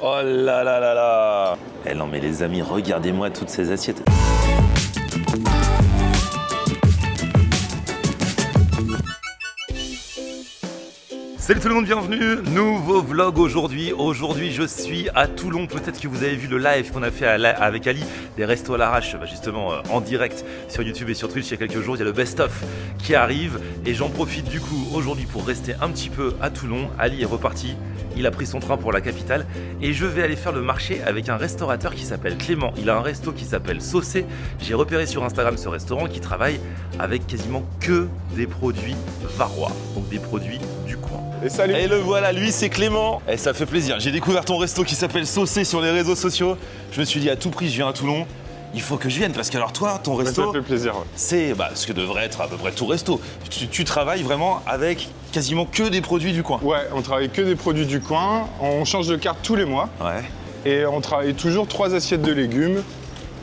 Oh là là là là. Eh non mais les amis, regardez-moi toutes ces assiettes. Salut tout le monde, bienvenue, nouveau vlog aujourd'hui. Aujourd'hui je suis à Toulon, peut-être que vous avez vu le live qu'on a fait avec Ali, des restos à l'arrache, justement en direct sur YouTube et sur Twitch il y a quelques jours. Il y a le best-of qui arrive et j'en profite du coup aujourd'hui pour rester un petit peu à Toulon. Ali est reparti, il a pris son train pour la capitale et je vais aller faire le marché avec un restaurateur qui s'appelle Clément. Il a un resto qui s'appelle Saucé. J'ai repéré sur Instagram ce restaurant qui travaille avec quasiment que des produits varois, donc des produits du coin. Et salut. Et le voilà, lui c'est Clément. Et ça fait plaisir. J'ai découvert ton resto qui s'appelle Saucé sur les réseaux sociaux. Je me suis dit à tout prix, je viens à Toulon. Il faut que je vienne parce que alors toi, ton resto, ça fait plaisir. Ouais. C'est ce que devrait être à peu près tout resto. Tu travailles vraiment avec quasiment que des produits du coin. Ouais, on travaille que des produits du coin. On change de carte tous les mois. Ouais. Et on travaille toujours 3 assiettes de légumes,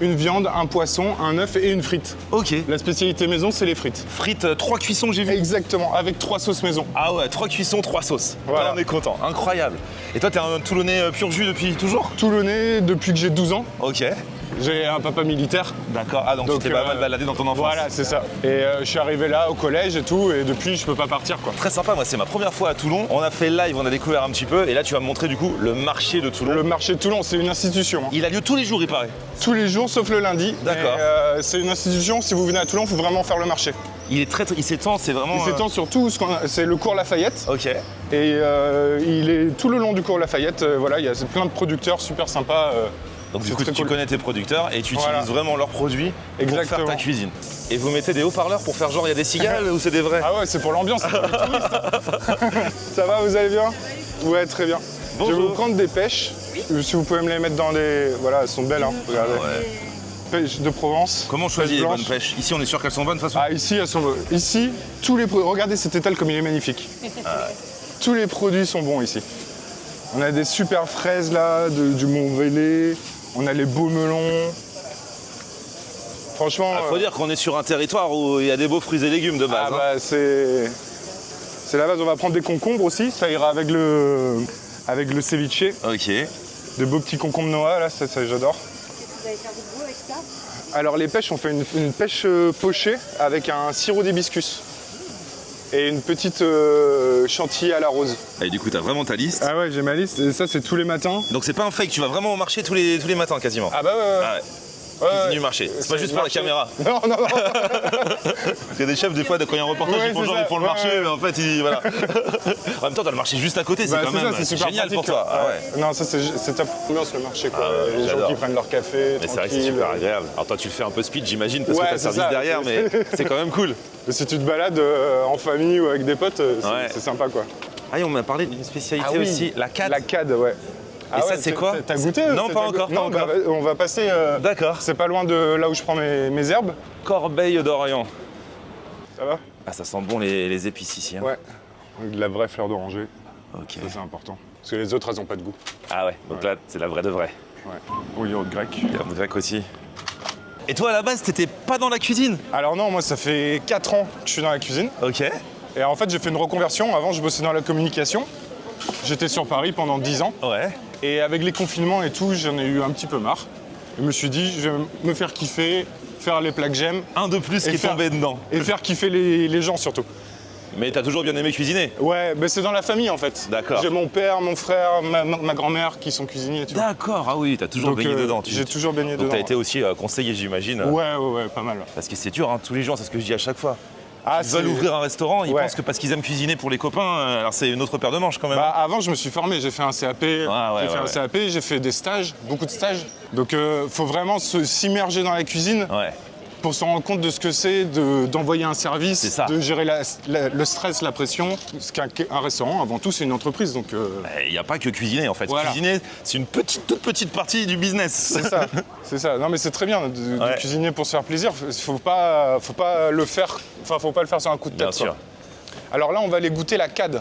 une viande, un poisson, un œuf et une frite. Ok. La spécialité maison, c'est les frites. Frites, 3 cuissons j'ai vu. Exactement, avec 3 sauces maison. Ah ouais, 3 cuissons, 3 sauces. Voilà. Là, on est content, incroyable. Et toi, t'es un Toulonnais pur jus depuis toujours? Toulonnais depuis que j'ai 12 ans. Ok. J'ai un papa militaire. D'accord, ah donc tu t'es pas mal baladé dans ton enfance. Voilà, c'est ça. Et je suis arrivé là au collège et tout, et depuis je peux pas partir quoi. Très sympa, moi c'est ma première fois à Toulon. On a fait le live, on a découvert un petit peu, et là tu vas me montrer du coup le marché de Toulon. Le marché de Toulon, c'est une institution. Hein. Il a lieu tous les jours, il paraît. Tous les jours sauf le lundi. D'accord. C'est une institution, si vous venez à Toulon, il faut vraiment faire le marché. Il est il s'étend, c'est vraiment. Il s'étend sur tout, c'est le cours Lafayette. Ok. Et il est tout le long du cours Lafayette, voilà, il y a plein de producteurs super sympas. Donc du coup, tu connais tes producteurs et tu utilises vraiment leurs produits pour faire ta cuisine. Et vous mettez des haut-parleurs pour faire genre il y a des cigales ou c'est des vrais? Ah ouais, c'est pour l'ambiance, c'est pour les touristes. Ça va, vous allez bien? Ouais, très bien. Bonjour. Je vais vous prendre des pêches. Oui. Si vous pouvez me les mettre dans les... Voilà, elles sont belles, hein, regardez. Ouais. Pêche de Provence. Comment on choisit les bonnes pêches? Ici, on est sûr qu'elles sont bonnes de toute façon? Ah, ici, elles sont bonnes. Ici, tous les produits... Regardez cet étal comme il est magnifique. Ah ouais. Tous les produits sont bons ici. On a des super fraises là, du Mont-Vélé. On a les beaux melons. Franchement... Faut dire qu'on est sur un territoire où il y a des beaux fruits et légumes de base. Ah bah c'est la base. On va prendre des concombres aussi. Ça ira avec le ceviche. Ok. Des beaux petits concombres Noah, là, ça j'adore. Qu'est-ce que vous allez faire de beau avec ça? Alors les pêches, on fait une pêche pochée avec un sirop d'hibiscus. Et une petite chantilly à la rose. Et du coup, t'as vraiment ta liste? Ah ouais, j'ai ma liste. Et ça, c'est tous les matins. Donc c'est pas un fake, tu vas vraiment au marché tous les matins quasiment? Ah bah ouais. Ah ouais. Du marché. C'est pas juste pour la caméra. Non, non, non. Parce que des chefs, des fois, quand il y a un reportage, ils font genre, ils font le marché, mais en fait, voilà. En même temps, t'as le marché juste à côté, c'est quand même génial pour toi. Ah ouais. Non, ça, c'est top ambiance le marché, quoi. Les gens qui prennent leur café. Mais c'est vrai que c'est super agréable. Alors, toi, tu le fais un peu speed, j'imagine, parce que t'as le service derrière, mais c'est quand même cool. Et si tu te balades en famille ou avec des potes, c'est sympa, quoi. Ah, et on m'a parlé d'une spécialité aussi, la cad. La cad, ouais. Et ça, c'est quoi? T'as goûté? Non, pas encore. Non, bah, on va passer. D'accord. C'est pas loin de là où je prends mes herbes. Corbeil d'Orient. Ça va? Ah, ça sent bon les épices ici. Hein. Ouais. De la vraie fleur d'oranger. Ok. Ça, c'est important. Parce que les autres, elles ont pas de goût. Ah ouais, donc là, c'est la vraie de vraie. Ouais. Au yaourt grec. Yaourt grec aussi. Et toi, à la base, t'étais pas dans la cuisine? Alors non, moi, ça fait 4 ans que je suis dans la cuisine. Ok. Et en fait, j'ai fait une reconversion. Avant, je bossais dans la communication. J'étais sur Paris pendant 10 ans. Ouais. Et avec les confinements et tout, j'en ai eu un petit peu marre. Je me suis dit, je vais me faire kiffer, faire les plats que j'aime. Un de plus qui est tombé dedans. Et faire kiffer les gens surtout. Mais t'as toujours bien aimé cuisiner? Ouais, mais c'est dans la famille en fait. D'accord. J'ai mon père, mon frère, ma grand-mère qui sont cuisiniers. D'accord, ah oui, t'as toujours baigné dedans. J'ai toujours baigné dedans. Donc t'as été aussi conseiller, j'imagine. Ouais, pas mal. Parce que c'est dur, hein, tous les jours, c'est ce que je dis à chaque fois. Ah, ils veulent ouvrir un restaurant, ils pensent que parce qu'ils aiment cuisiner pour les copains, alors c'est une autre paire de manches quand même. Bah, avant, je me suis formé, j'ai fait un CAP, j'ai fait des stages, beaucoup de stages. Donc faut vraiment s'immerger dans la cuisine. Ouais. Pour se rendre compte de ce que c'est d'envoyer un service, de gérer le stress, la pression. Parce qu'un restaurant, avant tout, c'est une entreprise. Donc il n'y a pas que cuisiner en fait. Voilà. Cuisiner, c'est une toute petite partie du business. C'est ça, c'est ça. Non mais c'est très bien de cuisiner pour se faire plaisir. Faut pas le faire, faut pas le faire sur un coup de tête. Bien sûr. Alors là, on va aller goûter la cad.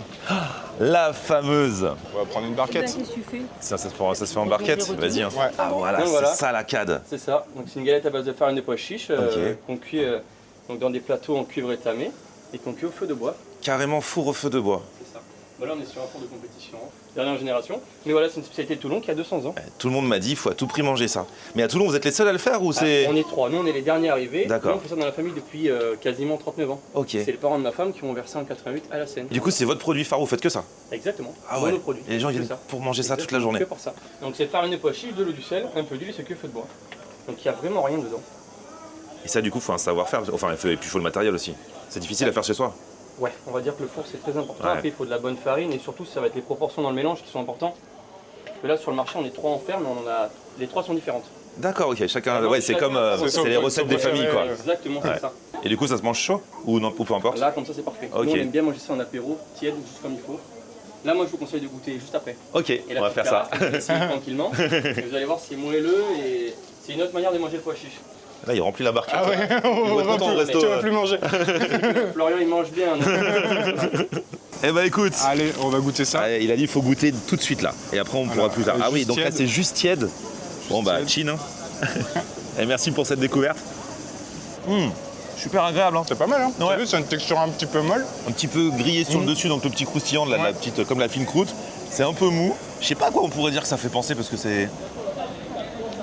La fameuse. On va prendre une barquette. Qu'est-ce que tu fais? Ça se fait en barquette. Vas-y. Hein. Ouais. Ah voilà, c'est ça la cad. C'est ça. Donc c'est une galette à base de farine de pois chiche qu'on cuit donc dans des plateaux en cuivre étamé et qu'on cuit au feu de bois. Carrément four au feu de bois. C'est ça. Bah là on est sur un four de compétition, dernière génération. Mais voilà, c'est une spécialité de Toulon qui a 200 ans. Tout le monde m'a dit, il faut à tout prix manger ça. Mais à Toulon, vous êtes les seuls à le faire ou c'est... On est 3, nous on est les derniers arrivés. D'accord. Nous, on fait ça dans la famille depuis quasiment 39 ans. Ok. C'est les parents de ma femme qui ont versé en 88 à la Seine. Du coup, c'est votre produit phare, vous faites que ça? Exactement. Ah ouais. Nos produits. Et les gens viennent pour manger ça toute la journée. Que pour ça. Donc c'est farine de pois chiche, de l'eau du sel, un peu d'huile et ce que feu de bois. Donc il n'y a vraiment rien dedans. Et ça, du coup, faut un savoir-faire. Enfin, et puis il faut le matériel aussi. C'est difficile à faire chez soi. Ouais, on va dire que le four c'est très important. Ouais. Après, il faut de la bonne farine et surtout, ça va être les proportions dans le mélange qui sont importantes. Parce que là, sur le marché, on est 3 en fer, mais les 3 sont différentes. D'accord, ok. Chacun. Donc, Ouais, c'est comme. C'est les recettes des familles, quoi. Exactement, c'est ça. Et du coup, ça se mange chaud ou non, ou peu importe? Là, comme ça, c'est parfait. Ok. Nous, on aime bien manger ça en apéro, tiède, juste comme il faut. Là, moi, je vous conseille de goûter juste après. Ok, Et on va faire ça. Tranquillement. Et vous allez voir, c'est moelleux et c'est une autre manière de manger le pois chiche. Là, il remplit la barquette. Ah ouais, on va plus, tu vas plus manger. Florian, il mange bien. Eh bah écoute. Allez, on va goûter ça. Il a dit il faut goûter tout de suite là. Et après, on pourra plus tard. Ah oui, donc là, tiède. c'est juste tiède. Bon bah, chin. Hein. Et merci pour cette découverte. Super agréable. Hein. C'est pas mal, hein? Ouais. T'as vu, c'est une texture un petit peu molle. Un petit peu grillé sur le dessus, donc le petit croustillant, de la petite, comme la fine croûte. C'est un peu mou. Je sais pas à quoi on pourrait dire que ça fait penser parce que c'est.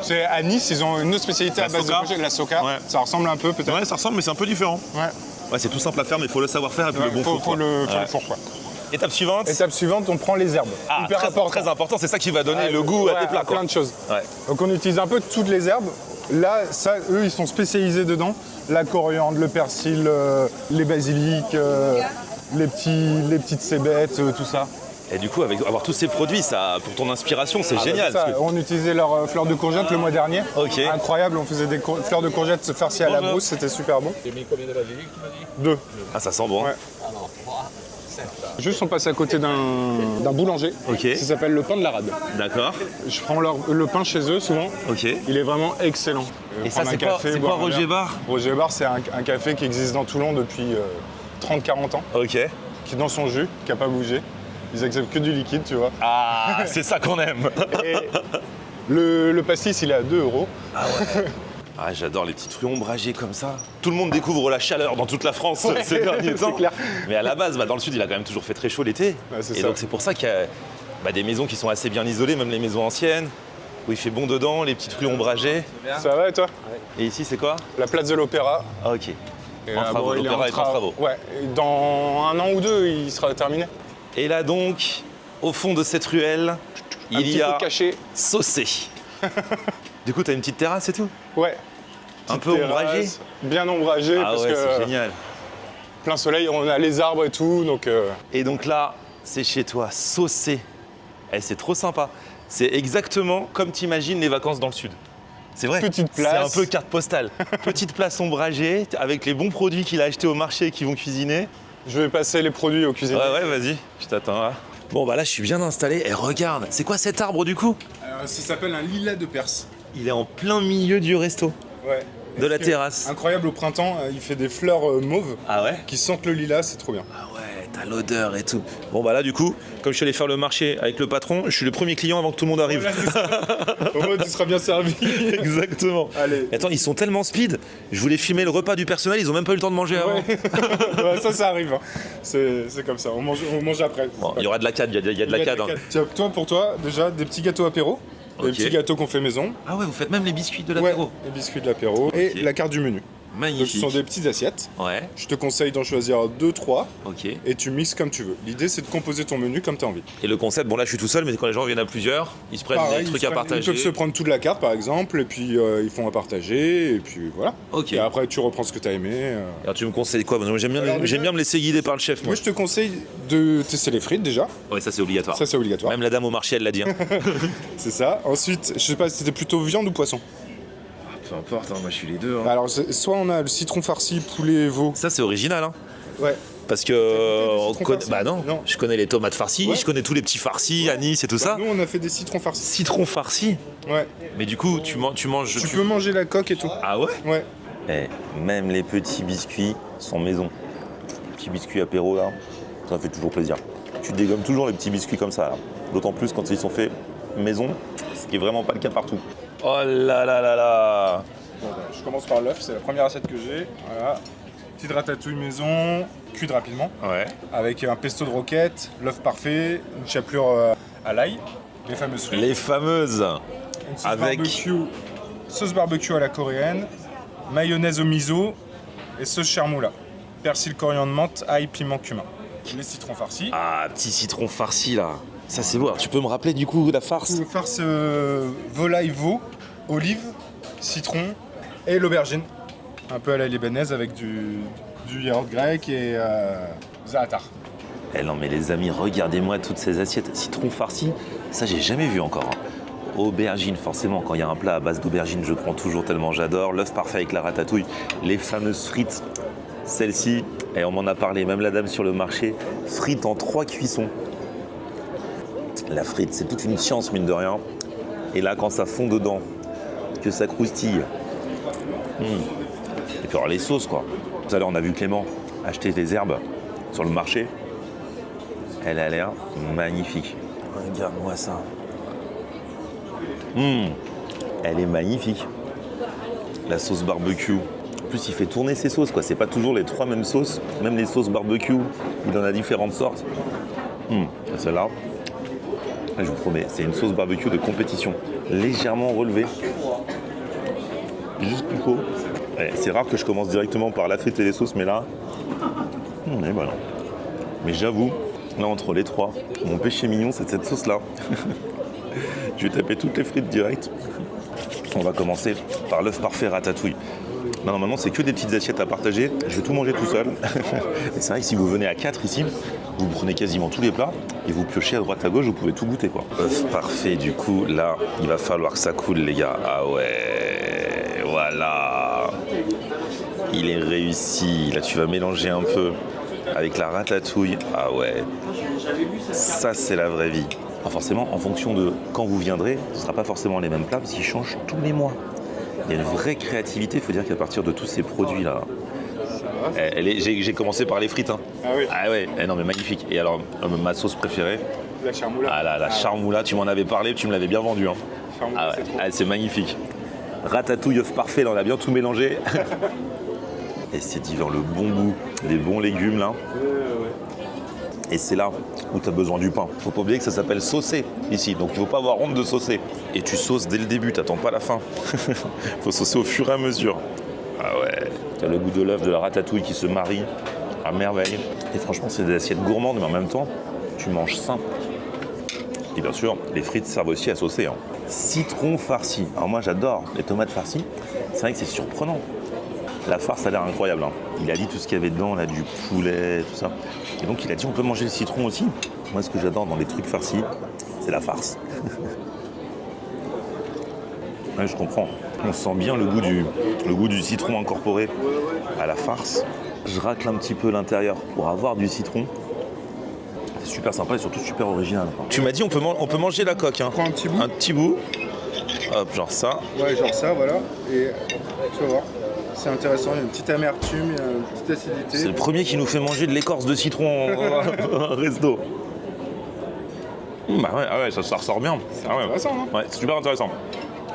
C'est à Nice, ils ont une autre spécialité La à base soca. de la soca. Ouais. Ça ressemble un peu peut-être. Ouais, ça ressemble, mais c'est un peu différent. Ouais. Ouais, c'est tout simple à faire, mais il faut le savoir-faire et puis le bon four. Faut quoi. le Ouais. four, quoi. Étape suivante. Étape suivante, on prend les herbes. Hyper très, important. très important, c'est ça qui va donner le goût à tes plats. Quoi. Plein de choses. Ouais. Donc on utilise un peu toutes les herbes. Là, ça, eux, ils sont spécialisés dedans. La coriandre, le persil, les basiliques, les petites cébettes, tout ça. Et du coup, avec avoir tous ces produits, ça, pour ton inspiration, c'est génial. Ça, parce que- on utilisait leurs fleurs de courgettes le mois dernier. Ok. Incroyable, on faisait des fleurs de courgettes farcies à la Bonjour. brousse, c'était super bon. J'ai mis combien de basilic, tu m'as dit? 2. Ah, ça sent bon. Ouais. Alors, 3, 7. Juste, on passe à côté d'un boulanger. Ok. Ça s'appelle le pain de la rade. D'accord. Je prends le pain chez eux souvent. Ok. Il est vraiment excellent. Et ça, Prendre un c'est quoi, café, c'est boire quoi un Roger verre. Bar? Roger Bar, c'est un café qui existe dans Toulon depuis 30-40 ans, Ok. qui est dans son jus, qui n'a pas bougé. Ils acceptent que du liquide, tu vois. Ah, c'est ça qu'on aime. Et le pastis, il est à 2 €. Ah, j'adore les petites fruits ombragés comme ça. Tout le monde découvre la chaleur dans toute la France ces derniers temps. C'est clair. Mais à la base, dans le sud, il a quand même toujours fait très chaud l'été. Ouais, c'est Et ça. donc c'est pour ça qu'il y a des maisons qui sont assez bien isolées, même les maisons anciennes, où il fait bon dedans, les petites rues ombragées. Ça va et toi? Et ici, c'est quoi? La place de l'Opéra. Ah, ok. Et, En travaux, il est l'Opéra est en travaux. Ouais, et dans 1 an ou 2, il sera terminé. Et là donc, au fond de cette ruelle, Un il petit y a peu caché. Saucé. Du coup, t'as une petite terrasse et tout? Ouais. Un Petite peu ombragée? terrasse, bien ombragé, Ah parce ouais, que c'est génial. plein soleil, on a les arbres et tout, donc... Et donc là, c'est chez toi, Saucé. Eh, c'est trop sympa. C'est exactement comme t'imagines les vacances dans le sud. C'est vrai. Petite C'est place. un peu carte postale. Petite place ombragée, avec les bons produits qu'il a achetés au marché et qui vont cuisiner. Je vais passer les produits au cuisinier. Ouais, vas-y, je t'attends là. Bon, bah là, je suis bien installé. Et regarde, c'est quoi cet arbre du coup? Ça s'appelle un lilas de Perse. Il est en plein milieu du resto, Ouais. de la terrasse. Incroyable, au printemps, il fait des fleurs mauves Ah ouais? qui sentent le lilas, c'est trop bien. Ah ouais, t'as l'odeur et tout. Bon, bah là, du coup, comme je suis allé faire le marché avec le patron, je suis le premier client avant que tout le monde arrive. Voilà, c'est ça. Au moins, tu seras bien servi. Exactement. Allez. Attends, ils sont tellement speed. Je voulais filmer le repas du personnel, ils ont même pas eu le temps de manger avant. Ouais. Ouais, ça arrive. Hein. C'est comme ça, on mange après. Bon, il y aura de la CAD, il y a de la CAD. Hein. Tiens, toi, pour toi, déjà, des petits gâteaux apéro. Des Ok. petits gâteaux qu'on fait maison. Ah ouais, vous faites même les biscuits de l'apéro. Ouais, les biscuits de l'apéro. Et la carte du menu. Donc, ce Magnifique. sont des petites assiettes. Ouais, Je te conseille d'en choisir 2-3 ok. et tu mixes comme tu veux. L'idée, c'est de composer ton menu comme tu as envie. Et le concept, bon là je suis tout seul, mais quand les gens viennent à plusieurs, ils se prennent Pareil, des trucs ils à partager. Ils peuvent se prendre toute la carte, par exemple, et puis ils font à partager, et puis voilà. Ok. Et après, tu reprends ce que tu as aimé. Alors tu me conseilles quoi? Moi, J'aime bien, Alors, déjà- j'aime bien me laisser guider par le chef. Moi. Moi, je te conseille de tester les frites, déjà. Ouais, ça c'est obligatoire. Ça, c'est obligatoire. Même la dame au marché, elle l'a dit. Hein. C'est ça. Ensuite, je sais pas si c'était plutôt viande ou poisson. Peu importe, moi je suis les deux. Alors, soit on a le citron farci, poulet, veau. Ça c'est original, hein. Ouais. Parce que du citron farci? bah non, Non. je connais les tomates farcies, Ouais. je connais tous les petits farcis, anis et tout ça. Nous, on a fait des citrons farcis. Citron farci. Ouais. Mais du coup, tu manges. Tu peux manger la coque et tout. Ah ouais? Ouais. Même les petits biscuits sont maison. Petits biscuits apéro là, ça fait toujours plaisir. Tu dégommes toujours les petits biscuits comme ça là. D'autant plus quand ils sont faits maison, ce qui est vraiment pas le cas partout. Oh là là là là. Bon, bah, je commence par l'œuf, c'est la première assiette que j'ai. Voilà. Petite ratatouille maison, cuite rapidement. Ouais. Avec un pesto de roquette, l'œuf parfait, une chapelure à l'ail, les fameuses frites. Les fameuses. Une sauce Avec sauce barbecue à la coréenne, mayonnaise au miso et sauce charmoula. Persil, coriandre, menthe, ail, piment, cumin. Les citrons farcis. Ah, petit citron farci là. Ça c'est beau. Alors, tu peux me rappeler du coup la farce? Farce volaille veau, olive, citron et l'aubergine. Un peu à la libanaise avec du yaourt grec et za'atar. Eh non mais les amis, regardez-moi toutes ces assiettes. Citron farci, ça j'ai jamais vu encore. Aubergine, forcément, quand il y a un plat à base d'aubergine, je prends toujours tellement j'adore. L'œuf parfait avec la ratatouille, les fameuses frites. Celle-ci, et on m'en a parlé, même la dame sur le marché, frites en 3 cuissons. La frite, c'est toute une science, mine de rien. Et là, quand ça fond dedans, que ça croustille. Et puis alors les sauces, quoi. Tout à l'heure, on a vu Clément acheter des herbes sur le marché. Elle a l'air magnifique. Regarde-moi ça. Elle est magnifique. La sauce barbecue. En plus, il fait tourner ses sauces, quoi. C'est pas toujours les 3 mêmes sauces. Même les sauces barbecue, il en a différentes sortes. Celle-là, je vous promets, c'est une sauce barbecue de compétition. Légèrement relevée. Juste qu'il faut. Ouais, c'est rare que je commence directement par la frite et les sauces, mais là, et voilà. Mais j'avoue, là, entre les 3, mon péché mignon, c'est cette sauce-là. Je vais taper toutes les frites direct. On va commencer par l'œuf parfait ratatouille. Là, normalement, c'est que des petites assiettes à partager. Je vais tout manger tout seul. Et c'est vrai que si vous venez à 4 ici, vous prenez quasiment tous les plats et vous piochez à droite à gauche, vous pouvez tout goûter, quoi. Œuf parfait, du coup, là, il va falloir que ça coule, les gars. Ah ouais, voilà. Il est réussi. Là, tu vas mélanger un peu avec la ratatouille. Ah ouais, ça, c'est la vraie vie. Alors forcément, en fonction de quand vous viendrez, ce ne sera pas forcément les mêmes plats parce qu'ils changent tous les mois. Il y a une vraie créativité, il faut dire qu'à partir de tous ces produits-là, j'ai commencé par les frites. Hein. Ah oui. Ah ouais, non mais magnifique. Et alors, ma sauce préférée? La charmoula. Ah là, la charmoula, tu m'en avais parlé, tu me l'avais bien vendu. Hein. Charmoula, ah ouais, c'est magnifique. Ratatouille, œuf parfait, là on a bien tout mélangé. Et c'est dit dans le bon goût, des bons légumes là. Et c'est là où tu as besoin du pain. Faut pas oublier que ça s'appelle saucer ici, donc il faut pas avoir honte de saucer. Et tu sauces dès le début, t'attends pas la fin. Faut saucer au fur et à mesure. Ah ouais, t'as le goût de l'œuf, de la ratatouille qui se marie à merveille. Et franchement, c'est des assiettes gourmandes, mais en même temps, tu manges sain. Et bien sûr, les frites servent aussi à saucer. Hein. Citron farci. Alors moi, j'adore les tomates farcies. C'est vrai que c'est surprenant. La farce a l'air incroyable. Hein. Il a dit tout ce qu'il y avait dedans, là, du poulet, tout ça. Et donc il a dit on peut manger le citron aussi. Moi ce que j'adore dans les trucs farcis, c'est la farce. Ouais, je comprends. On sent bien le goût du citron incorporé à la farce. Je racle un petit peu l'intérieur pour avoir du citron. C'est super sympa et surtout super original. Tu m'as dit on peut manger la coque. Hein. Prends un petit bout. Un petit bout. Hop, genre ça. Ouais, genre ça, voilà. Et tu vas voir. C'est intéressant, il y a une petite amertume, il y a une petite acidité. C'est le premier qui nous fait manger de l'écorce de citron en resto. Bah ouais, ah ouais, ça ressort bien. C'est intéressant, hein. Ouais, c'est super intéressant.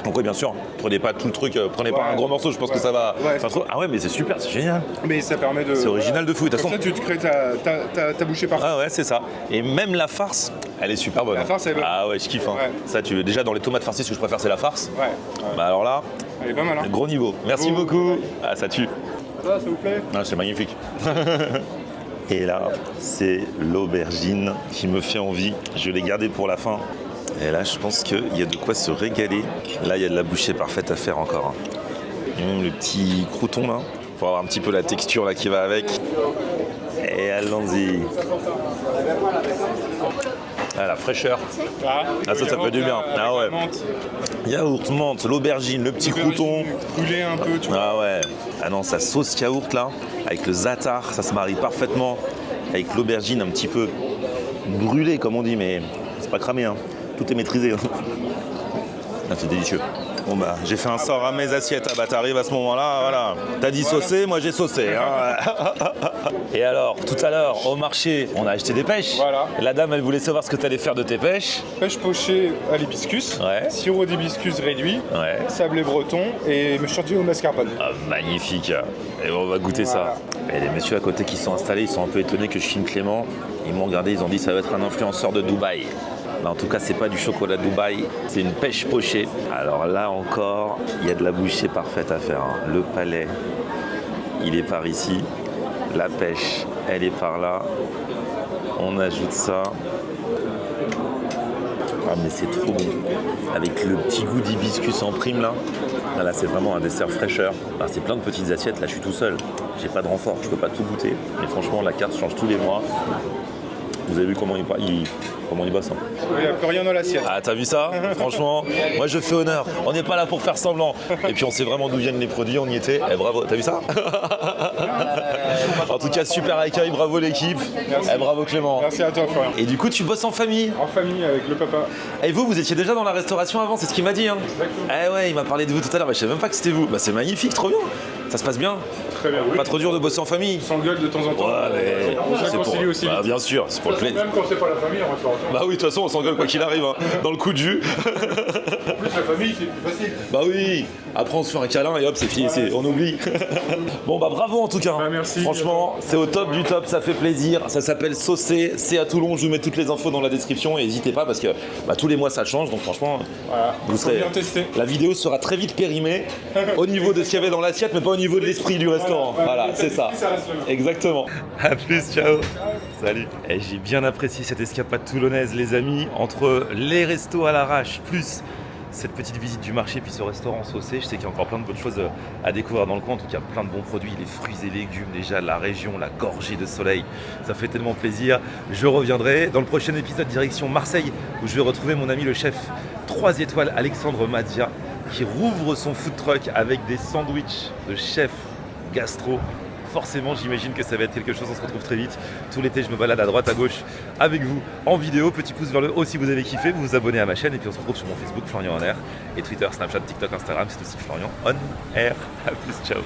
Donc oui, bien sûr, prenez pas tout le truc, prenez pas un gros morceau, je pense que ça va faire trop. Ah ouais, mais c'est super, c'est génial. Mais ça permet de... C'est original de fou. De toute façon, tu te crées ta bouchée parfaite. Ah ouais, c'est ça. Et même la farce, elle est super bonne. La farce, elle est bonne. Ah ouais, je kiffe. Hein. Ouais. Ça, tu veux déjà dans les tomates farcies, ce que je préfère, c'est la farce. Ouais. Bah alors là, elle est pas mal. Hein. Gros niveau. Merci beaucoup. Ah, ça tue. Ça, s'il vous plaît. Ah, c'est magnifique. Et là, c'est l'aubergine qui me fait envie. Je l'ai gardée pour la fin. Et là, je pense qu'il y a de quoi se régaler. Là, il y a de la bouchée parfaite à faire encore. Et même le petit crouton là, pour avoir un petit peu la texture là qui va avec. Et allons-y. Ah, la fraîcheur. Ah, ça fait du bien. Ah ouais. Yaourt, menthe, l'aubergine, le petit crouton. Brûlé un peu, tu vois. Ah ouais. Ah non, ça sauce yaourt là, avec le za'atar, ça se marie parfaitement. Avec l'aubergine un petit peu brûlée comme on dit, mais c'est pas cramé, hein. Tout est maîtrisé. Ah, c'est délicieux. Bon bah, j'ai fait un sort à mes assiettes. Ah bah, t'arrives à ce moment-là, voilà. T'as dit saucer, moi j'ai saucé. Hein. Et alors, tout à l'heure, au marché, on a acheté des pêches. Voilà. La dame, elle voulait savoir ce que t'allais faire de tes pêches. Pêche pochée à l'hibiscus, sirop d'hibiscus réduit, sablé breton et chantilly au mascarpone. Ah, magnifique. Et on va goûter ça. Et les messieurs à côté qui sont installés, ils sont un peu étonnés que je filme Clément. Ils m'ont regardé, ils ont dit ça va être un influenceur de Dubaï. Bah, en tout cas, c'est pas du chocolat de Dubaï, c'est une pêche pochée. Alors là encore, il y a de la bouchée parfaite à faire. Hein. Le palais, il est par ici. La pêche, elle est par là. On ajoute ça. Ah mais c'est trop bon. Avec le petit goût d'hibiscus en prime là. Là c'est vraiment un dessert fraîcheur. Alors, c'est plein de petites assiettes, là je suis tout seul. J'ai pas de renfort, je peux pas tout goûter. Mais franchement la carte change tous les mois. Vous avez vu comment il bosse hein. Il n'y a plus rien dans l'assiette. Ah t'as vu ça? Franchement, moi je fais honneur. On n'est pas là pour faire semblant. Et puis on sait vraiment d'où viennent les produits, on y était. Eh bravo, t'as vu ça? En tout cas super accueil, bravo l'équipe. Eh bravo Clément. Merci à toi Florian. Et du coup tu bosses en famille? En famille avec le papa. Et vous étiez déjà dans la restauration avant, c'est ce qu'il m'a dit hein? Exactement. Eh ouais, il m'a parlé de vous tout à l'heure, je savais même pas que c'était vous. Bah c'est magnifique, trop bien. Ça se passe bien? Très bien. Oui. Pas trop dur de bosser en famille? On s'engueule de temps en temps. Ouais, mais on se réconcilie aussi vite. Bah, bien sûr, c'est pour le plaisir. Même quand c'est pas la famille en restauration. Bah oui, de toute façon, on s'engueule quoi qu'il arrive, hein, dans le coup de jus. En plus la famille c'est plus facile. Bah oui, après on se fait un câlin et hop, c'est fini, on oublie. Bon bah bravo en tout cas. Bah, merci. Franchement, c'est au top du top, ça fait plaisir. Ça s'appelle Saucé, c'est à Toulon, je vous mets toutes les infos dans la description et n'hésitez pas parce que bah, tous les mois ça change, donc franchement, Voilà. vous serez... Bien tester. La vidéo sera très vite périmée au niveau de ce qu'il y avait dans l'assiette, mais pas au niveau de l'esprit du restaurant. Voilà, c'est ça. Exactement. A plus, ciao. Salut. Et j'ai bien apprécié cette escapade toulonnaise, les amis, entre les restos à l'arrache, plus cette petite visite du marché, puis ce restaurant Saucé. Je sais qu'il y a encore plein de bonnes choses à découvrir dans le coin. En tout cas, plein de bons produits, les fruits et légumes, déjà la région, la gorgée de soleil. Ça fait tellement plaisir. Je reviendrai dans le prochain épisode direction Marseille, où je vais retrouver mon ami le chef 3 étoiles Alexandre Madia, qui rouvre son food truck avec des sandwichs de chef gastro. Forcément, j'imagine que ça va être quelque chose, on se retrouve très vite. Tout l'été, je me balade à droite, à gauche avec vous en vidéo. Petit pouce vers le haut si vous avez kiffé, vous vous abonnez à ma chaîne et puis on se retrouve sur mon Facebook, Florian On Air, et Twitter, Snapchat, TikTok, Instagram, c'est aussi Florian On Air. A plus, ciao.